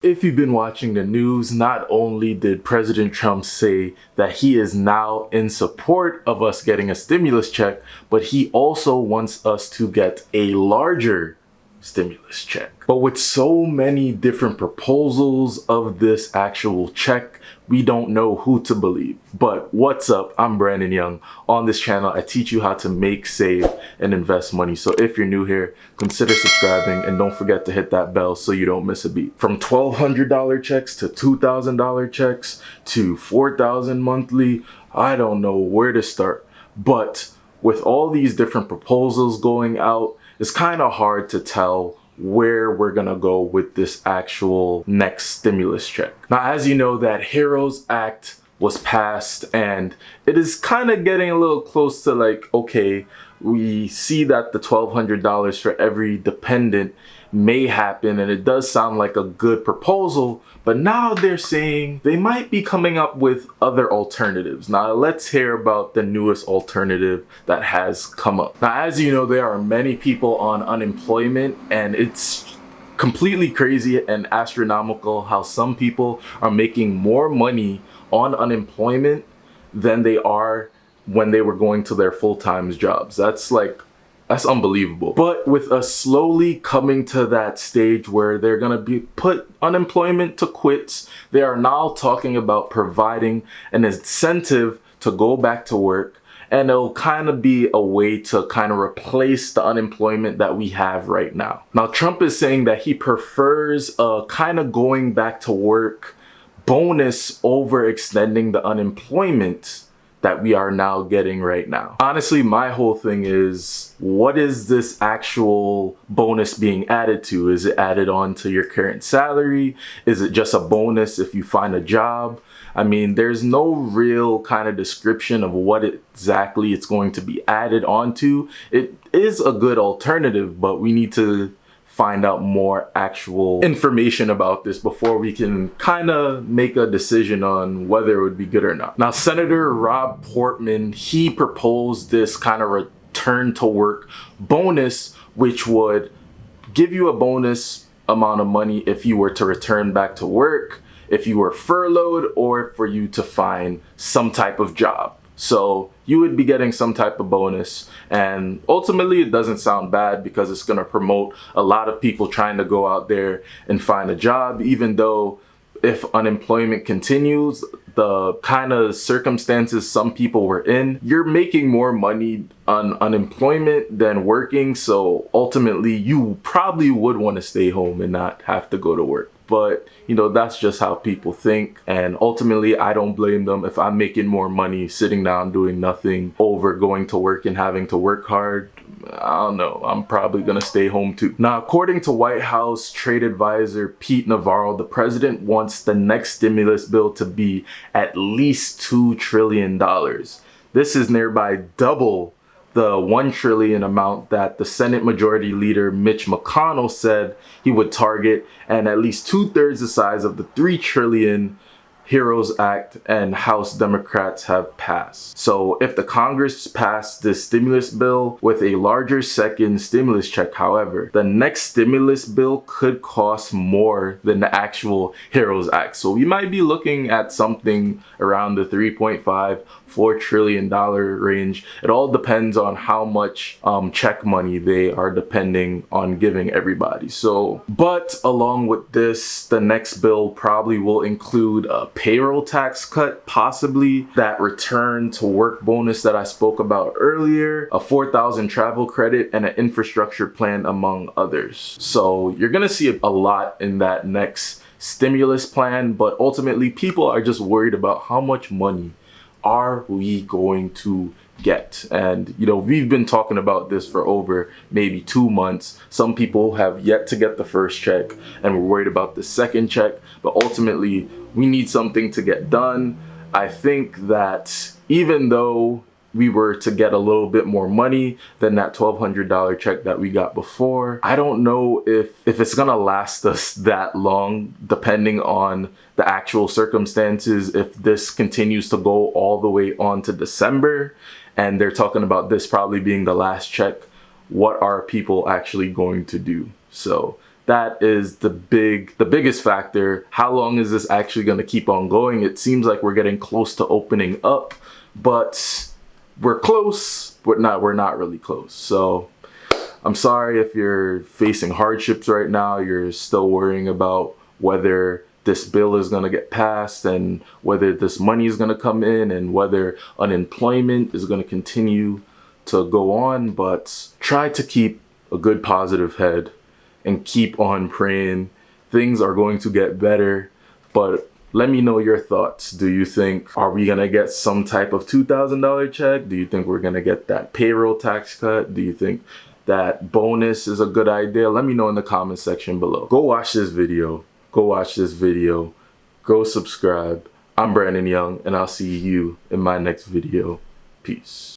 If you've been watching the news, not only did President Trump say that he is now in support of us getting a stimulus check, but he also wants us to get a larger stimulus check. But with so many different proposals of this actual check, we don't know who to believe. But what's up? I'm Brandon Young. On this channel, I teach you how to make, save, and invest money. So if you're new here, consider subscribing and don't forget to hit that bell so you don't miss a beat. From $1,200 checks to $2,000 checks to $4,000 monthly, I don't know where to start. But with all these different proposals going out, it's kind of hard to tell where we're gonna go with this actual next stimulus check. Now, as you know, that HEROES Act was passed and it is kind of getting a little close to like, okay, we see that the $1,200 for every dependent may happen and it does sound like a good proposal, but now they're saying they might be coming up with other alternatives. Now let's hear about the newest alternative that has come up. Now, as you know, there are many people on unemployment and it's completely crazy and astronomical how some people are making more money on unemployment than they are when they were going to their full-time jobs. That's unbelievable. But with us slowly coming to that stage where they're gonna be put unemployment to quits, they are now talking about providing an incentive to go back to work, and it'll kind of be a way to kind of replace the unemployment that we have right now. Now, Trump is saying that he prefers a kind of going back to work bonus over extending the unemployment that we are now getting right now. Honestly, my whole thing is, what is this actual bonus being added to? Is it added on to your current salary? Is it just a bonus if you find a job? I mean, there's no real kind of description of what exactly it's going to be added onto. It is a good alternative, but we need to find out more actual information about this before we can kind of make a decision on whether it would be good or not. Now, Senator Rob Portman, he proposed this kind of return to work bonus, which would give you a bonus amount of money if you were to return back to work, if you were furloughed, or for you to find some type of job. So you would be getting some type of bonus, and ultimately it doesn't sound bad because it's going to promote a lot of people trying to go out there and find a job, even though if unemployment continues, the kind of circumstances some people were in, you're making more money on unemployment than working. So ultimately you probably would want to stay home and not have to go to work. But, you know, that's just how people think. And ultimately, I don't blame them. If I'm making more money sitting down doing nothing over going to work and having to work hard, I don't know, I'm probably gonna stay home too. Now, according to White House trade advisor Pete Navarro, the president wants the next stimulus bill to be at least $2 trillion. This is nearby double the $1 trillion amount that the Senate Majority Leader Mitch McConnell said he would target, and at least 2/3 the size of the $3 trillion HEROES Act and House Democrats have passed. So if the Congress passed this stimulus bill with a larger second stimulus check, however, the next stimulus bill could cost more than the actual HEROES Act. So we might be looking at something around the $3.5–4 trillion range. It all depends on how much check money they are depending on giving everybody. So, but along with this, the next bill probably will include a payroll tax cut, possibly that return to work bonus that I spoke about earlier, a $4,000 travel credit, and an infrastructure plan, among others. So you're gonna see a lot in that next stimulus plan, but ultimately people are just worried about how much money are we going to get. And you know, we've been talking about this for over maybe 2 months. Some people have yet to get the first check and we're worried about the second check, but ultimately we need something to get done. I think that even though we were to get a little bit more money than that $1,200 check that we got before, I don't know if it's gonna last us that long, depending on the actual circumstances. If this continues to go all the way on to December, and they're talking about this probably being the last check, what are people actually going to do? So that is the biggest factor. How long is this actually going to keep on going? It seems like we're getting close to opening up, but we're close, but we're not really close. So I'm sorry if you're facing hardships right now. You're still worrying about whether this bill is going to get passed and whether this money is going to come in and whether unemployment is going to continue to go on. But try to keep a good positive head and keep on praying. Things are going to get better, but let me know your thoughts. Do you think, are we gonna get some type of $2,000 check? Do you think we're gonna get that payroll tax cut? Do you think that bonus is a good idea? Let me know in the comment section below. Go watch this video. Go watch this video. Go subscribe. I'm Brandon Young, and I'll see you in my next video. Peace.